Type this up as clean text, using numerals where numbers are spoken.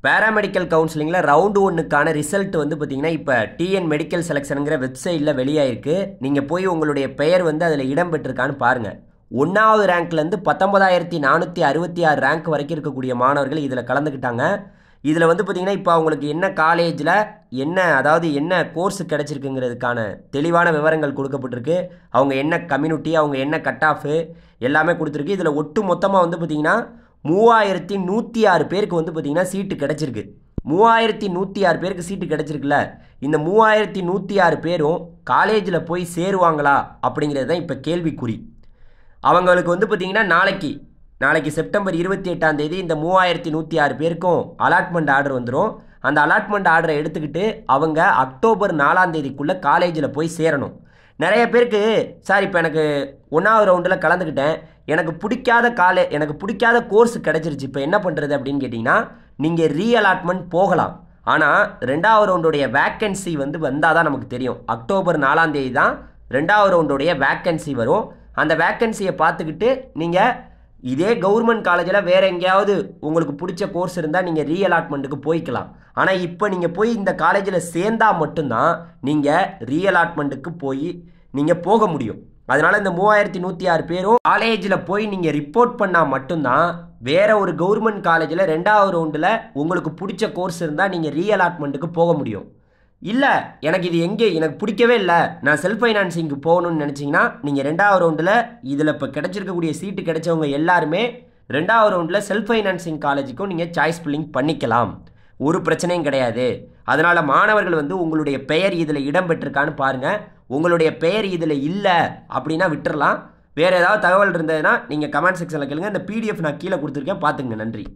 Paramedical கவுன்சிலிங்கில் round 1க்கான result வந்து பார்த்தீங்கன்னா இப்போ டிஎன் மெடிக்கல் செலெக்ஷனுங்கிற வெப்சைட்டில் வெளியாயிருக்கு. நீங்கள் போய் உங்களுடைய பெயர் வந்து அதில் இடம்பெற்றிருக்கான்னு பாருங்கள். 1வது ரேங்க்லேருந்து 19,466 ரேங்க் வரைக்கும் இருக்கக்கூடிய மாணவர்கள் இதில் கலந்துக்கிட்டாங்க. இதில் வந்து பார்த்தீங்கன்னா இப்போ அவங்களுக்கு என்ன காலேஜில் என்ன கோர்ஸ் கிடச்சிருக்குங்கிறதுக்கான தெளிவான விவரங்கள் கொடுக்கப்பட்டிருக்கு. அவங்க என்ன கம்யூனிட்டி, அவங்க என்ன கட் ஆஃபு எல்லாமே கொடுத்துருக்கு. இதில் ஒட்டு மொத்தமாக வந்து பார்த்தீங்கன்னா 3106 பேருக்கு வந்து பார்த்தீங்கன்னா சீட்டு கிடச்சிருக்கு. 3106 பேருக்கு சீட்டு கிடச்சிருக்குல்ல, இந்த 3106 பேரும் காலேஜில் போய் சேருவாங்களா அப்படிங்கிறது தான் இப்போ கேள்விக்குறி. அவங்களுக்கு வந்து பார்த்தீங்கன்னா நாளைக்கு செப்டம்பர் 28ஆம் தேதி இந்த 3106 பேருக்கும் அலாட்மெண்ட் ஆர்டர் வந்துடும். அந்த அலாட்மெண்ட் ஆர்டரை எடுத்துக்கிட்டு அவங்க அக்டோபர் 4ஆம் தேதிக்குள்ளே காலேஜில் போய் சேரணும். நிறைய பேருக்கு சார் இப்போ எனக்கு 1வது ரவுண்டில் கலந்துக்கிட்டேன், எனக்கு பிடிக்காத கோர்ஸ் கிடச்சிருச்சு, இப்போ என்ன பண்ணுறது அப்படின்னு கேட்டிங்கன்னா நீங்கள் ரீஅலாட்மெண்ட் போகலாம். ஆனால் 2வது ரவுண்டுடைய வேக்கன்சி வந்தால் தான் நமக்கு தெரியும். அக்டோபர் 4ஆம் தேதி தான் 2வது ரவுண்டுடைய வேக்கன்சி வரும். அந்த வேக்கன்சியை பார்த்துக்கிட்டு நீங்கள் இதே கவர்மெண்ட் காலேஜில் வேறு எங்கேயாவது உங்களுக்கு பிடிச்ச கோர்ஸ் இருந்தால் நீங்கள் ரீஅலாட்மெண்ட்டுக்கு போய்க்கலாம். ஆனால் இப்போ நீங்கள் போய் இந்த காலேஜில் சேர்ந்தால் மட்டும்தான் நீங்கள் ரீஅலாட்மெண்ட்டுக்கு நீங்கள் போக முடியும். அதனால் இந்த 3106 பேரும் காலேஜில் போய் நீங்கள் ரிப்போர்ட் பண்ணால் மட்டும்தான் வேறு ஒரு கவர்மெண்ட் காலேஜில் 2வது ரவுண்டில் உங்களுக்கு பிடிச்ச கோர்ஸ் இருந்தால் நீங்கள் ரீஅலாட்மெண்ட்டுக்கு போக முடியும். இல்லை எனக்கு பிடிக்கவே இல்லை, நான் செல்ஃப் ஃபைனான்சிங்க்கு போகணும்னு நினச்சிங்கன்னா நீங்கள் 2வது ரவுண்டில் இதில் இப்போ கிடச்சிருக்கக்கூடிய சீட்டு கிடைச்சவங்க எல்லாருமே 2வது ரவுண்டில் செல்ஃப் ஃபைனான்சிங் காலேஜுக்கும் நீங்கள் சாய்ஸ் ஃபில்லிங் பண்ணிக்கலாம். ஒரு பிரச்சனையும் கிடையாது. அதனால் மாணவர்கள் உங்களுடைய பெயர் இதில் இடம்பெற்றிருக்கான்னு பாருங்கள். உங்களுடைய பெயர் இதில் இல்லை அப்படின்னா விட்டுறலாம். வேறு ஏதாவது தகவல் இருந்ததுன்னா நீங்கள் கமெண்ட் செக்ஷனில் கேளுங்க. இந்த PDF நான் கீழே கொடுத்துருக்கேன், பார்த்துங்க. நன்றி.